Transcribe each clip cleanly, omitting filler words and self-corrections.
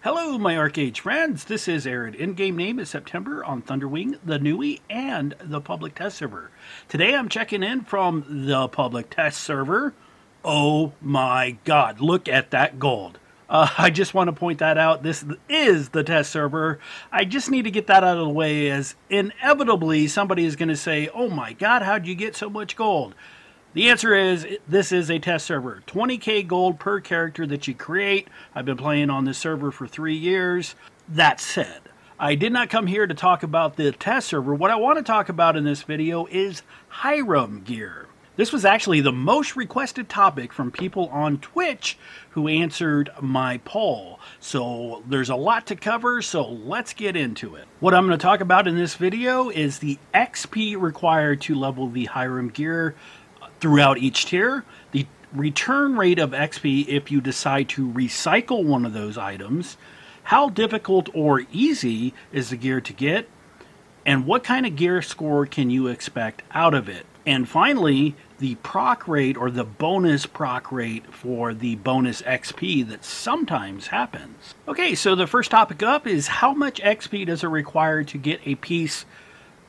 Hello, my Archeage friends. This is Arid. In-game name is September on Thunderwing, the Nui, and the public test server. Today I'm checking in from the public test server. Oh my god, look at that gold. I just want to point that out. This is the test server. I just need to get that out of the way, as inevitably somebody is going to say, oh my god, how'd you get so much gold? The answer is, this is a test server. 20k gold per character that you create. I've been playing on this server for 3 years. That said, I did not come here to talk about the test server. What I want to talk about in this video is Hiram Gear. This was actually the most requested topic from people on Twitch who answered my poll. So there's a lot to cover, so let's get into it. What I'm going to talk about in this video is the XP required to level the Hiram Gear throughout each tier, the return rate of XP if you decide to recycle one of those items, how difficult or easy is the gear to get, and what kind of gear score can you expect out of it. And finally, the proc rate, or the bonus proc rate for the bonus XP that sometimes happens. Okay, so the first topic up is how much XP does it require to get a piece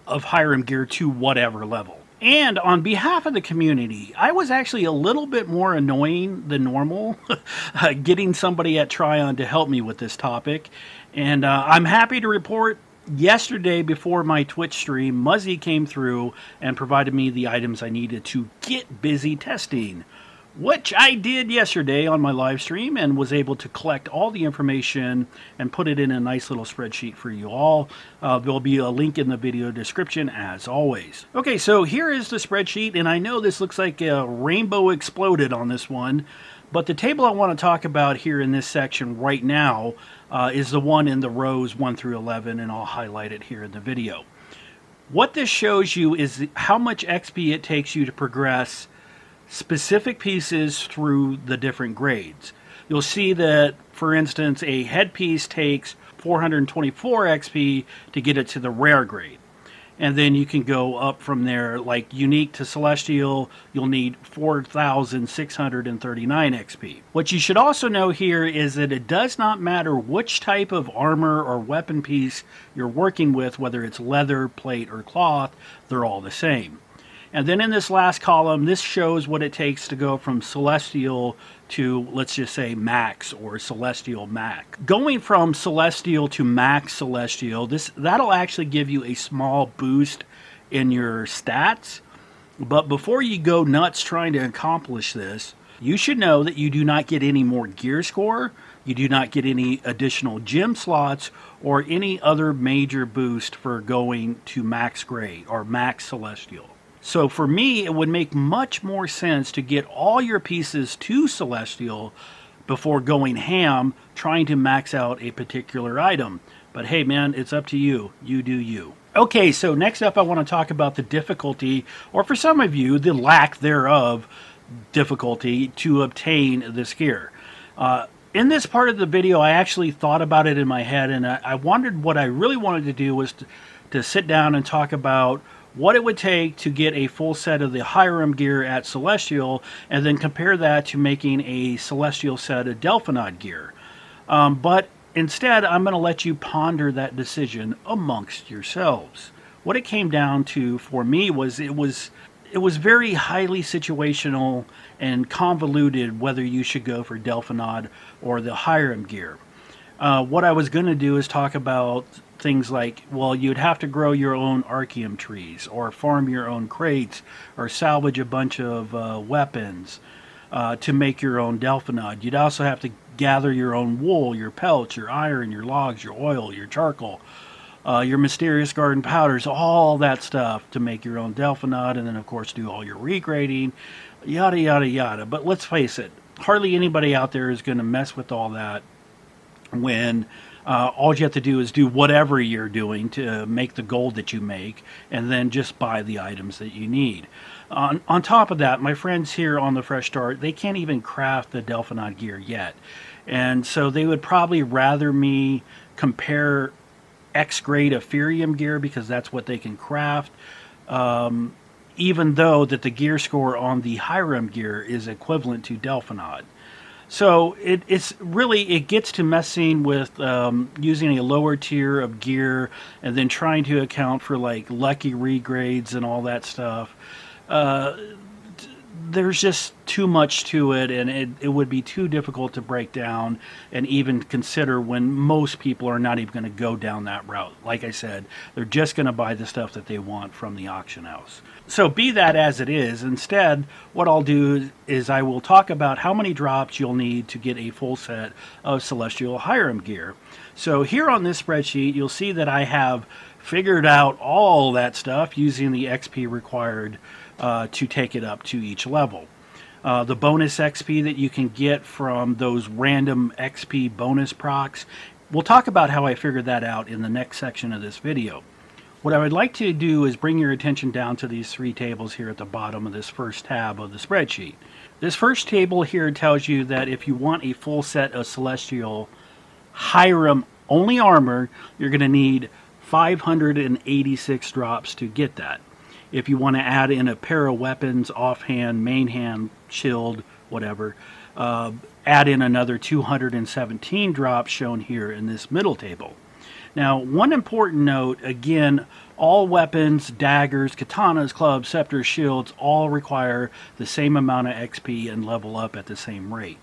of Hiram Gear to whatever level. And on behalf of the community, I was actually a little bit more annoying than normal getting somebody at Tryon to help me with this topic. And I'm happy to report yesterday before my Twitch stream, Muzzy came through and provided me the items I needed to get busy testing, which I did yesterday on my live stream and was able to collect all the information and put it in a nice little spreadsheet for you all. There'll be a link in the video description as always. Okay, so here is the spreadsheet, and I know this looks like a rainbow exploded on this one, but the table I want to talk about here in this section right now is the one in the rows 1 through 11, and I'll highlight it here in the video. What this shows you is how much XP it takes you to progress specific pieces through the different grades. You'll see that, for instance, a headpiece takes 424 XP to get it to the rare grade. And then you can go up from there, like unique to celestial, you'll need 4,639 XP. What you should also know here is that it does not matter which type of armor or weapon piece you're working with, whether it's leather, plate, or cloth, they're all the same. And then in this last column, this shows what it takes to go from Celestial to, let's just say, Max or Celestial Max. Going from Celestial to Max Celestial, that'll actually give you a small boost in your stats. But before you go nuts trying to accomplish this, you should know that you do not get any more gear score, you do not get any additional gem slots, or any other major boost for going to Max Gray or Max Celestial. So for me, it would make much more sense to get all your pieces to Celestial before going ham trying to max out a particular item. But hey man, it's up to you. You do you. Okay, so next up I want to talk about the difficulty, or for some of you, the lack thereof difficulty to obtain this gear. In this part of the video, I actually thought about it in my head, and I wondered what I really wanted to do was to sit down and talk about what it would take to get a full set of the Hiram gear at Celestial, and then compare that to making a Celestial set of Delphinod gear. But instead, I'm going to let you ponder that decision amongst yourselves. What it came down to for me was it was very highly situational and convoluted whether you should go for Delphinod or the Hiram gear. What I was going to do is talk about things like, well, you'd have to grow your own Archeage trees, or farm your own crates, or salvage a bunch of weapons to make your own Delphinod. You'd also have to gather your own wool, your pelts, your iron, your logs, your oil, your charcoal, your mysterious garden powders, all that stuff to make your own Delphinod, and then of course do all your regrading, yada yada yada. But let's face it, hardly anybody out there is going to mess with all that when all you have to do is do whatever you're doing to make the gold that you make, and then just buy the items that you need. On top of that, my friends here on the Fresh Start, they can't even craft the Delphinod gear yet. And so they would probably rather me compare X-grade Ethereum gear, because that's what they can craft, even though that the gear score on the Hiram gear is equivalent to Delphinod. So it gets to messing with using a lower tier of gear and then trying to account for like lucky regrades and all that stuff. There's just too much to it, and it would be too difficult to break down and even consider when most people are not even going to go down that route. Like I said, they're just going to buy the stuff that they want from the auction house. So be that as it is, instead, what I'll do is I will talk about how many drops you'll need to get a full set of Celestial Hiram gear. So here on this spreadsheet, you'll see that I have figured out all that stuff using the XP required to take it up to each level. The bonus XP that you can get from those random XP bonus procs, we'll talk about how I figured that out in the next section of this video. What I would like to do is bring your attention down to these three tables here at the bottom of this first tab of the spreadsheet. This first table here tells you that if you want a full set of Celestial Hyrum only armor, you're going to need 586 drops to get that. If you want to add in a pair of weapons, offhand, main hand, shield, whatever, add in another 217 drops shown here in this middle table. Now, one important note, again, all weapons, daggers, katanas, clubs, scepters, shields, all require the same amount of XP and level up at the same rate.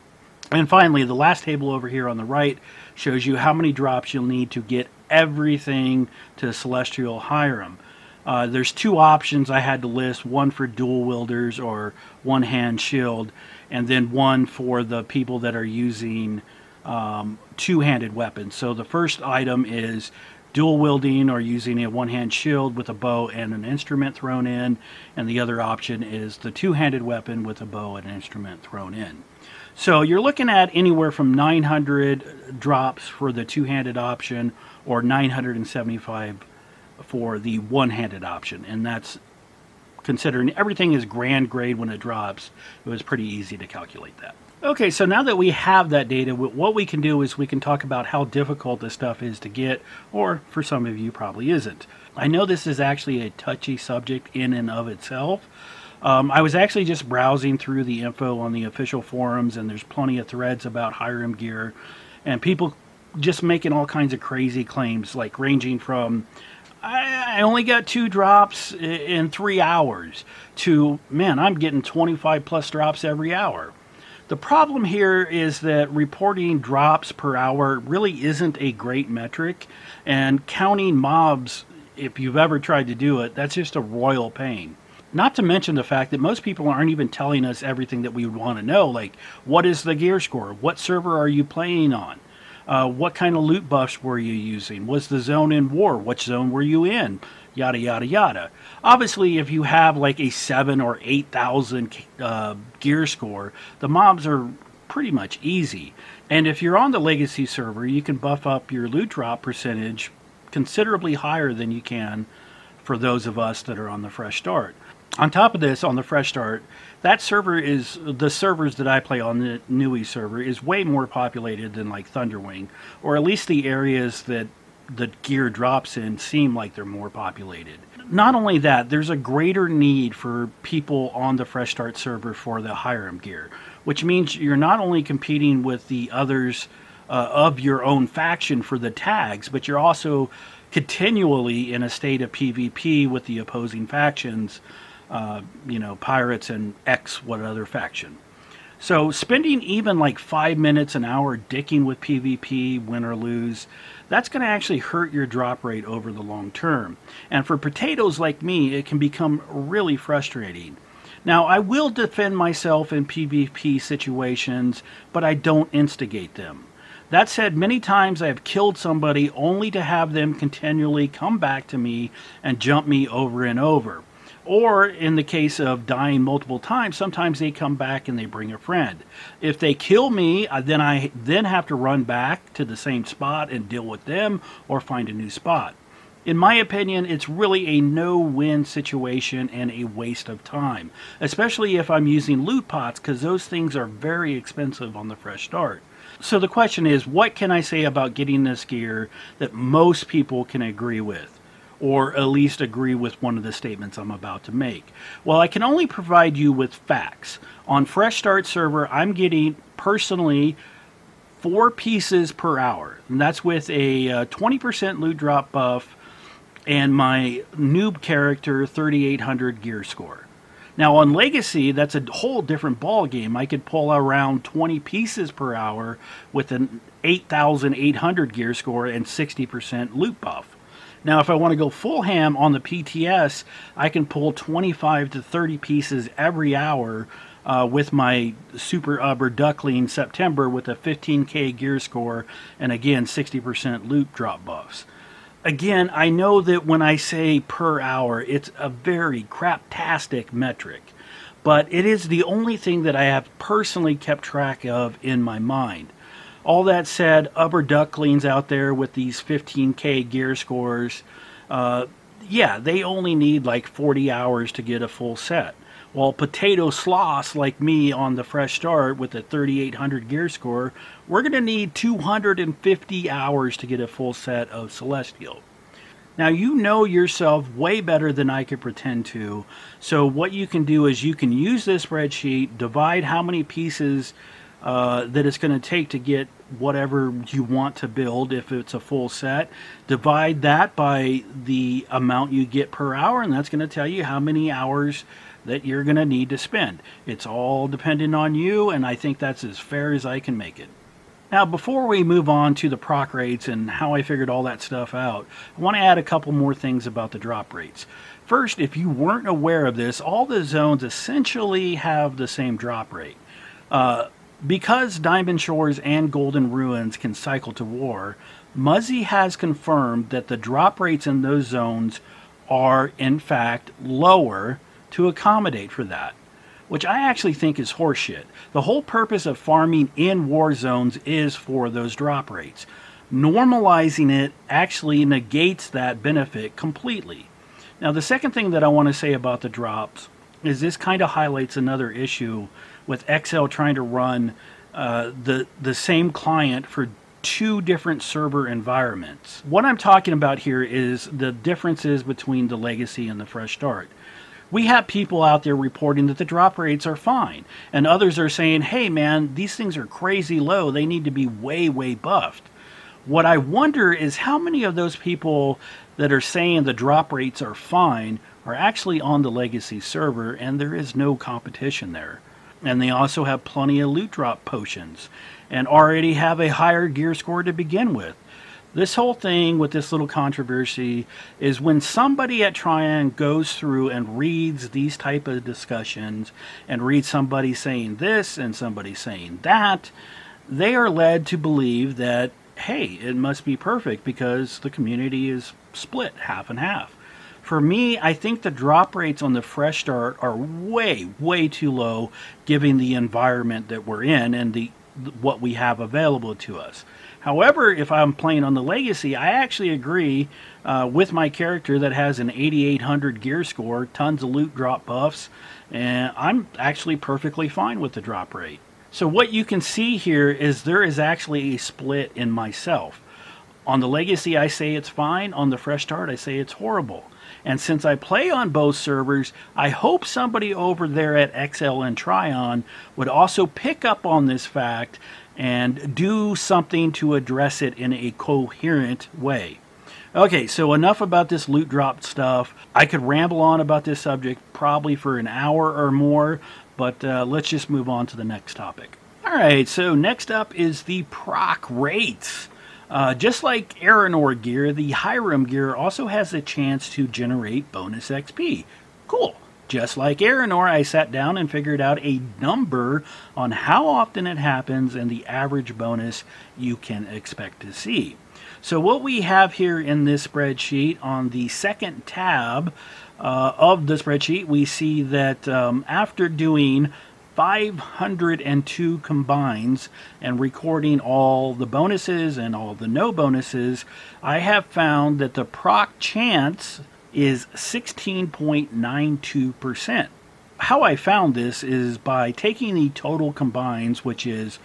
And finally, the last table over here on the right shows you how many drops you'll need to get everything to Celestial Hyrum. There's two options I had to list, one for dual wielders or one-hand shield, and then one for the people that are using two-handed weapons. So the first item is dual wielding or using a one-hand shield with a bow and an instrument thrown in, and the other option is the two-handed weapon with a bow and an instrument thrown in. So you're looking at anywhere from 900 drops for the two-handed option or 975 for the one-handed option, and that's considering everything is grand grade when it drops. It was pretty easy to calculate that. Okay, so now that we have that data, what we can do is we can talk about how difficult this stuff is to get, or for some of you probably isn't. I know this is actually a touchy subject in and of itself. I was actually just browsing through the info on the official forums, and there's plenty of threads about Hiram Gear, and people just making all kinds of crazy claims, like ranging from I only got 2 drops in 3 hours to, man, I'm getting 25 plus drops every hour. The problem here is that reporting drops per hour really isn't a great metric, and counting mobs, if you've ever tried to do it, that's just a royal pain. Not to mention the fact that most people aren't even telling us everything that we would want to know, like what is the gear score, what server are you playing on, what kind of loot buffs were you using, was the zone in war, which zone were you in, yada yada yada. Obviously, if you have like a 7,000 or 8,000 gear score, the mobs are pretty much easy. And if you're on the legacy server, you can buff up your loot drop percentage considerably higher than you can for those of us that are on the fresh start. On top of this, on the fresh start, that server is, the servers that I play on, the Nui server, is way more populated than like Thunderwing, or at least the areas that the gear drops in seem like they're more populated. Not only that, there's a greater need for people on the fresh start server for the Hiram gear, which means you're not only competing with the others of your own faction for the tags, but you're also continually in a state of PvP with the opposing factions, you know, pirates and X what other faction. So spending even like 5 minutes an hour dicking with PvP, win or lose, that's going to actually hurt your drop rate over the long term. And for potatoes like me, it can become really frustrating. Now, I will defend myself in PvP situations, but I don't instigate them. That said, many times I have killed somebody only to have them continually come back to me and jump me over and over. Or in the case of dying multiple times, sometimes they come back and they bring a friend. If they kill me, then I have to run back to the same spot and deal with them or find a new spot. In my opinion, it's really a no-win situation and a waste of time, especially if I'm using loot pots, because those things are very expensive on the fresh start. So the question is, what can I say about getting this gear that most people can agree with? or at least agree with one of the statements I'm about to make? Well, I can only provide you with facts. On Fresh Start server, I'm getting personally 4 pieces per hour, and that's with a 20% loot drop buff and my noob character 3800 gear score. Now on Legacy, that's a whole different ball game. I could pull around 20 pieces per hour with an 8800 gear score and 60% loot buff. Now if I want to go full ham on the PTS, I can pull 25 to 30 pieces every hour with my Super Ubber Duckling September with a 15k gear score and again 60% loot drop buffs. Again, I know that when I say per hour, it's a very craptastic metric, but it is the only thing that I have personally kept track of in my mind. All that said, Ubber Ducklings out there with these 15k gear scores, yeah, they only need like 40 hours to get a full set. While potato sloths like me on the Fresh Start with a 3800 gear score, we're going to need 250 hours to get a full set of Celestial. Now you know yourself way better than I could pretend to, so what you can do is you can use this spreadsheet, divide how many pieces that it's going to take to get whatever you want to build if it's a full set, divide that by the amount you get per hour, and that's going to tell you how many hours that you're going to need to spend. It's all dependent on you, and I think that's as fair as I can make it. Now, before we move on to the proc rates and how I figured all that stuff out, I want to add a couple more things about the drop rates. First, if you weren't aware of this, all the zones essentially have the same drop rate. Because Diamond Shores and Golden Ruins can cycle to war, Muzzy has confirmed that the drop rates in those zones are, in fact, lower to accommodate for that, which I actually think is horseshit. The whole purpose of farming in war zones is for those drop rates. Normalizing it actually negates that benefit completely. Now, the second thing that I want to say about the drops is this kind of highlights another issue with XL trying to run the same client for 2 different server environments. What I'm talking about here is the differences between the Legacy and the Fresh Start. We have people out there reporting that the drop rates are fine, and others are saying, hey man, these things are crazy low, they need to be way, way buffed. What I wonder is how many of those people that are saying the drop rates are fine are actually on the Legacy server, and there is no competition there. And they also have plenty of loot drop potions, and already have a higher gear score to begin with. This whole thing with this little controversy is when somebody at Tryon goes through and reads these type of discussions and reads somebody saying this and somebody saying that, they are led to believe that, hey, it must be perfect because the community is split half and half. For me, I think the drop rates on the Fresh Start are way, way too low given the environment that we're in and what we have available to us. However, if I'm playing on the Legacy, I actually agree with my character that has an 8800 gear score, tons of loot drop buffs, and I'm actually perfectly fine with the drop rate. So what you can see here is there is actually a split in myself. On the Legacy, I say it's fine. On the Fresh Start, I say it's horrible. And since I play on both servers, I hope somebody over there at XL and Tryon would also pick up on this fact and do something to address it in a coherent way. Okay, so enough about this loot drop stuff. I could ramble on about this subject probably for an hour or more, but let's just move on to the next topic. Alright, so next up is the proc rates. Just like Aranor gear, the Hiram gear also has a chance to generate bonus XP. Cool. Just like Aranor, I sat down and figured out a number on how often it happens and the average bonus you can expect to see. So what we have here in this spreadsheet on the second tab of the spreadsheet, we see that after doing 502 combines and recording all the bonuses and all the no bonuses, I have found that the proc chance is 16.92%. How I found this is by taking the total combines, which is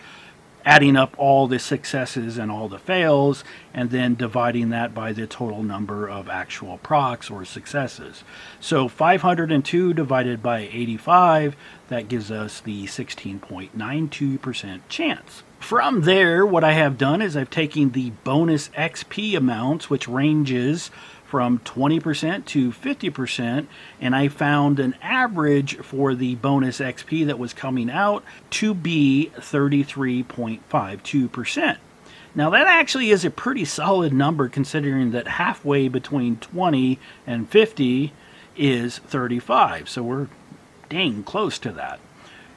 adding up all the successes and all the fails, and then dividing that by the total number of actual procs or successes. So 502 divided by 85, that gives us the 16.92% chance. From there, what I have done is I've taken the bonus XP amounts, which ranges from 20% to 50%, and I found an average for the bonus XP that was coming out to be 33.52%. Now that actually is a pretty solid number, considering that halfway between 20 and 50 is 35, so we're dang close to that.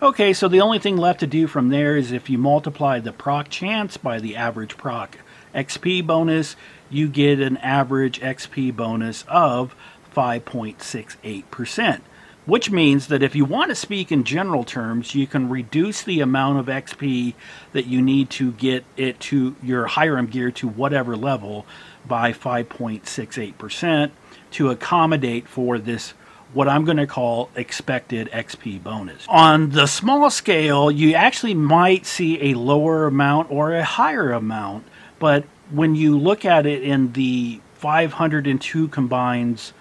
Okay, so the only thing left to do from there is if you multiply the proc chance by the average proc XP bonus, you get an average XP bonus of 5.68%, which means that if you want to speak in general terms, you can reduce the amount of XP that you need to get it to your Hiram gear to whatever level by 5.68% to accommodate for this, what I'm going to call expected XP bonus. On the small scale, you actually might see a lower amount or a higher amount, but when you look at it in the 502 combines,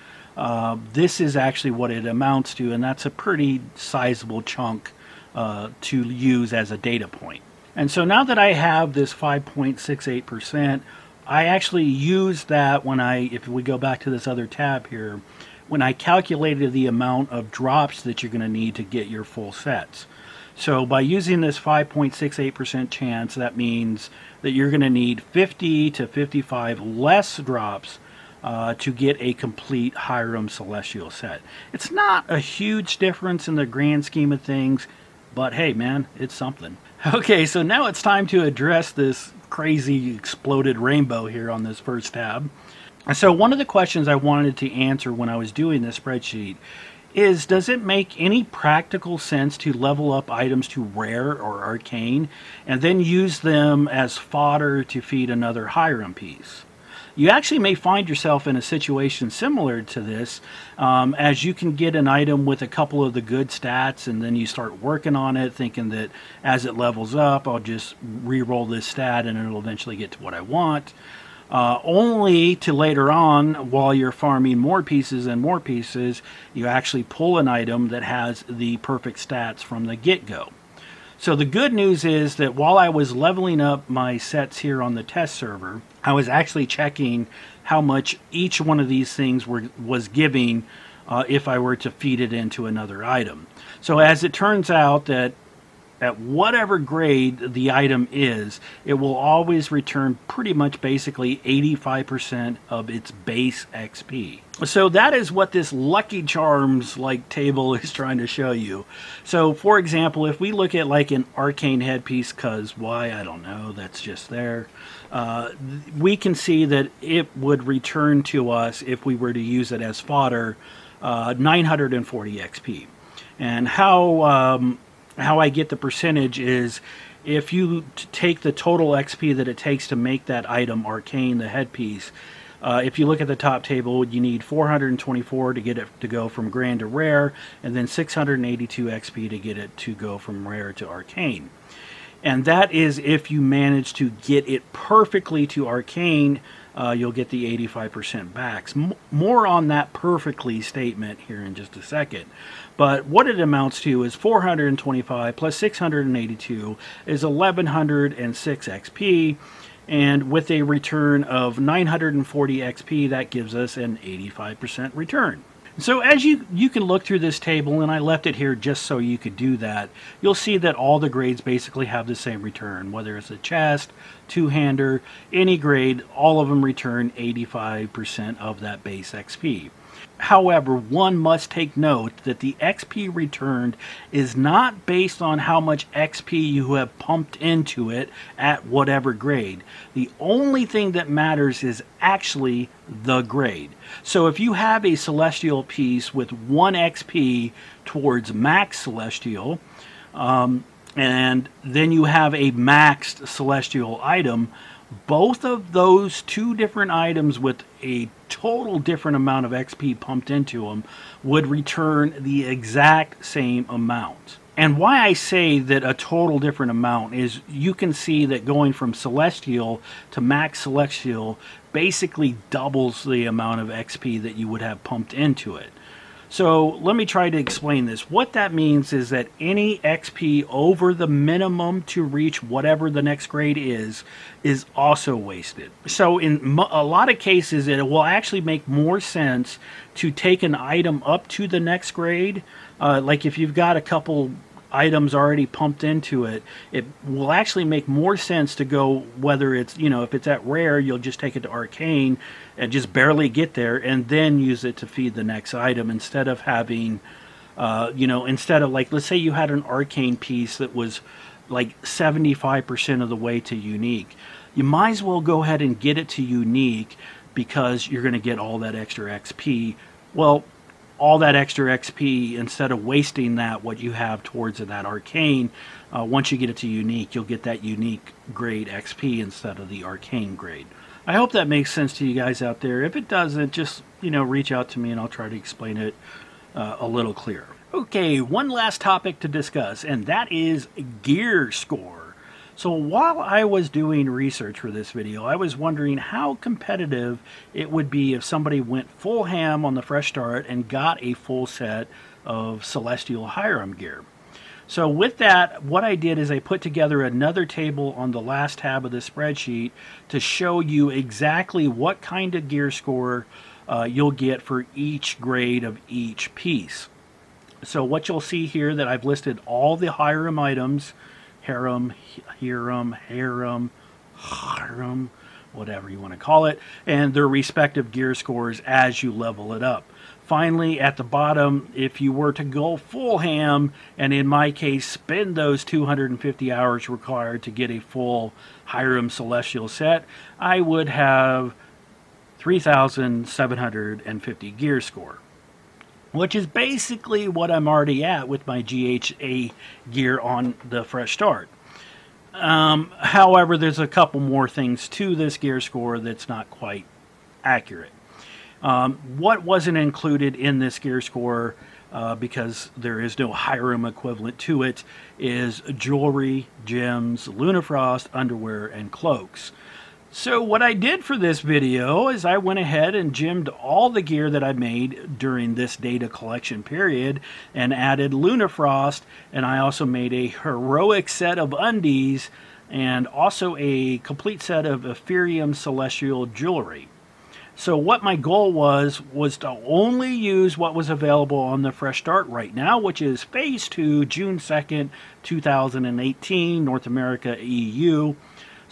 this is actually what it amounts to, and that's a pretty sizable chunk to use as a data point. And so now that I have this 5.68%, I actually use that when if we go back to this other tab here, when I calculated the amount of drops that you're going to need to get your full sets. So by using this 5.68% chance, that means that you're going to need 50 to 55 less drops to get a complete Hyrum Celestial set. It's not a huge difference in the grand scheme of things, but hey man, it's something. Okay, so now it's time to address this crazy exploded rainbow here on this first tab. So one of the questions I wanted to answer when I was doing this spreadsheet is, does it make any practical sense to level up items to rare or arcane and then use them as fodder to feed another Hyrum piece? You actually may find yourself in a situation similar to this, as you can get an item with a couple of the good stats and then you start working on it thinking that as it levels up, I'll just re-roll this stat and it'll eventually get to what I want. Only to later on, while you're farming more pieces and more pieces, you actually pull an item that has the perfect stats from the get-go. So the good news is that while I was leveling up my sets here on the test server, I was actually checking how much each one of these things was giving if I were to feed it into another item. So as it turns out, that at whatever grade the item is, it will always return pretty much basically 85% of its base XP. So that is what this Lucky Charms like table is trying to show you. So for example, if we look at like an arcane headpiece, cause why, I don't know, that's just there. We can see that it would return to us, if we were to use it as fodder, 940 XP. And how I get the percentage is if you take the total XP that it takes to make that item arcane, the headpiece, if you look at the top table, you need 424 to get it to go from grand to rare, and then 682 XP to get it to go from rare to arcane. And that is if you manage to get it perfectly to arcane, you'll get the 85% backs. More on that perfectly statement here in just a second. But what it amounts to is 425 plus 682 is 1106 XP. And with a return of 940 XP, that gives us an 85% return. So as you can look through this table, and I left it here just so you could do that, you'll see that all the grades basically have the same return. Whether it's a chest, two-hander, any grade, all of them return 85% of that base XP. However, one must take note that the XP returned is not based on how much XP you have pumped into it at whatever grade. The only thing that matters is actually the grade. So if you have a Celestial piece with 1 XP towards max Celestial, and then you have a maxed Celestial item, both of those two different items with a total different amount of XP pumped into them would return the exact same amount. And why I say that a total different amount is you can see that going from Celestial to Max Celestial basically doubles the amount of XP that you would have pumped into it. So let me try to explain this. What that means is that any XP over the minimum to reach whatever the next grade is also wasted. So in a lot of cases, it will actually make more sense to take an item up to the next grade. Like if you've got a couple items already pumped into it, it will actually make more sense to go, whether it's, if it's at rare, you'll just take it to arcane and just barely get there and then use it to feed the next item, instead of having, instead of, like, let's say you had an arcane piece that was like 75% of the way to unique. You might as well go ahead and get it to unique, because you're going to get all that extra XP. Well, all that extra XP, instead of wasting that, what you have towards that arcane, once you get it to unique, you'll get that unique grade XP instead of the arcane grade. I hope that makes sense to you guys out there. If it doesn't, just, reach out to me and I'll try to explain it a little clearer. Okay, one last topic to discuss, and that is gear score. So while I was doing research for this video, I was wondering how competitive it would be if somebody went full ham on the fresh start and got a full set of Celestial Hiram gear. So with that, what I did is I put together another table on the last tab of the spreadsheet to show you exactly what kind of gear score you'll get for each grade of each piece. So what you'll see here, that I've listed all the Hyrum items, Hiram, whatever you want to call it, and their respective gear scores as you level it up. Finally, at the bottom, if you were to go full ham, and in my case, spend those 250 hours required to get a full Hyrum Celestial set, I would have 3,750 gear score, which is basically what I'm already at with my GHA gear on the fresh start. However, there's a couple more things to this gear score that's not quite accurate. What wasn't included in this gear score, because there is no Hyrum equivalent to it, is jewelry, gems, Lunafrost, underwear, and cloaks. So what I did for this video is I went ahead and gemmed all the gear that I made during this data collection period and added Lunafrost, and I also made a heroic set of undies and also a complete set of Ethereum Celestial jewelry. So what my goal was to only use what was available on the fresh start right now, which is Phase 2, June 2nd, 2018, North America, EU.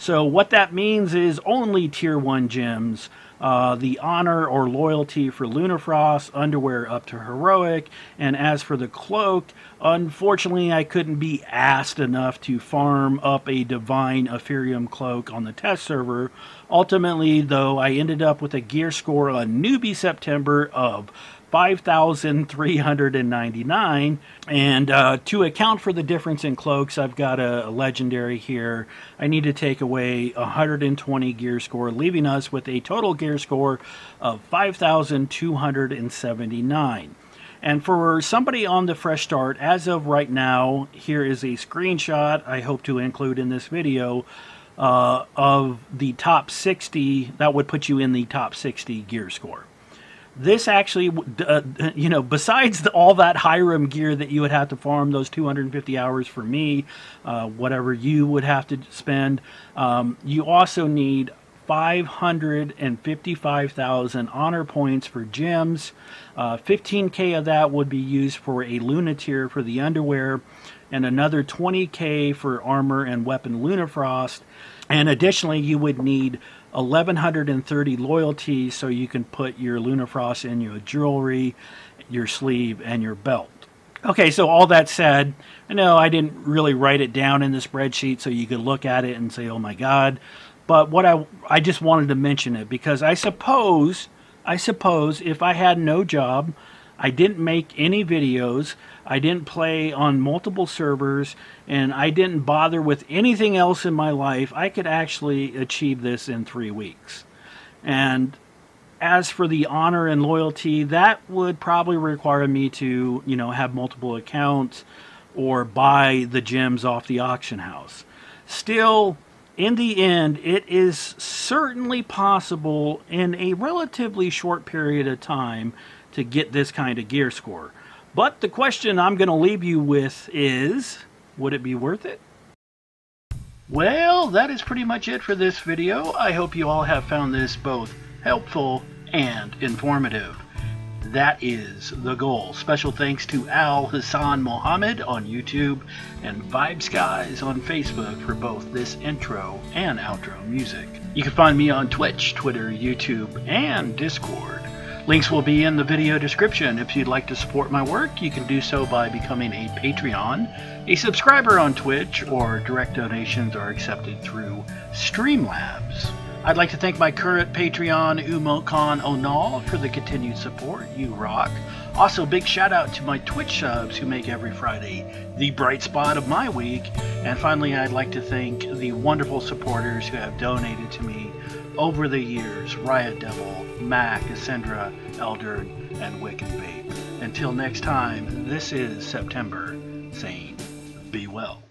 So what that means is only Tier 1 gems, the honor or loyalty for Lunafrost, underwear up to heroic, and as for the cloak, unfortunately I couldn't be asked enough to farm up a divine Ethereum cloak on the test server. Ultimately, though, I ended up with a gear score on Newbie September of 5,399, and to account for the difference in cloaks, I've got a legendary here. I need to take away 120 gear score, leaving us with a total gear score of 5,279. And for somebody on the fresh start, as of right now, here is a screenshot I hope to include in this video of the top 60. That would put you in the top 60 gear score. This actually, besides all that Hyrum gear that you would have to farm, those 250 hours for me, whatever you would have to spend, you also need 555,000 honor points for gems. 15k of that would be used for a Luna tier for the underwear, and another 20k for armor and weapon Lunafrost. And additionally, you would need 1,130 loyalty so you can put your Lunafrost in your jewelry, your sleeve, and your belt. Okay, so all that said, I know I didn't really write it down in the spreadsheet so you could look at it and say, oh my god, but what I just wanted to mention it because I suppose if I had no job, I didn't make any videos, I didn't play on multiple servers, and I didn't bother with anything else in my life, I could actually achieve this in 3 weeks. And as for the honor and loyalty, that would probably require me to, have multiple accounts, or buy the gems off the auction house. Still, in the end, it is certainly possible in a relatively short period of time to get this kind of gear score. But the question I'm going to leave you with is, would it be worth it? Well, that is pretty much it for this video. I hope you all have found this both helpful and informative. That is the goal. Special thanks to Al Hassan Mohammed on YouTube and Vibes Guys on Facebook for both this intro and outro music. You can find me on Twitch, Twitter, YouTube, and Discord. Links will be in the video description. If you'd like to support my work, you can do so by becoming a Patreon, a subscriber on Twitch, or direct donations are accepted through Streamlabs. I'd like to thank my current Patreon, Umokhan Onal, for the continued support. You rock. Also, big shout out to my Twitch subs who make every Friday the bright spot of my week. And finally, I'd like to thank the wonderful supporters who have donated to me over the years: Riot Devil, Mac, Ascendra, Elder, and Wicked Babe. Until next time, this is September, saying be well.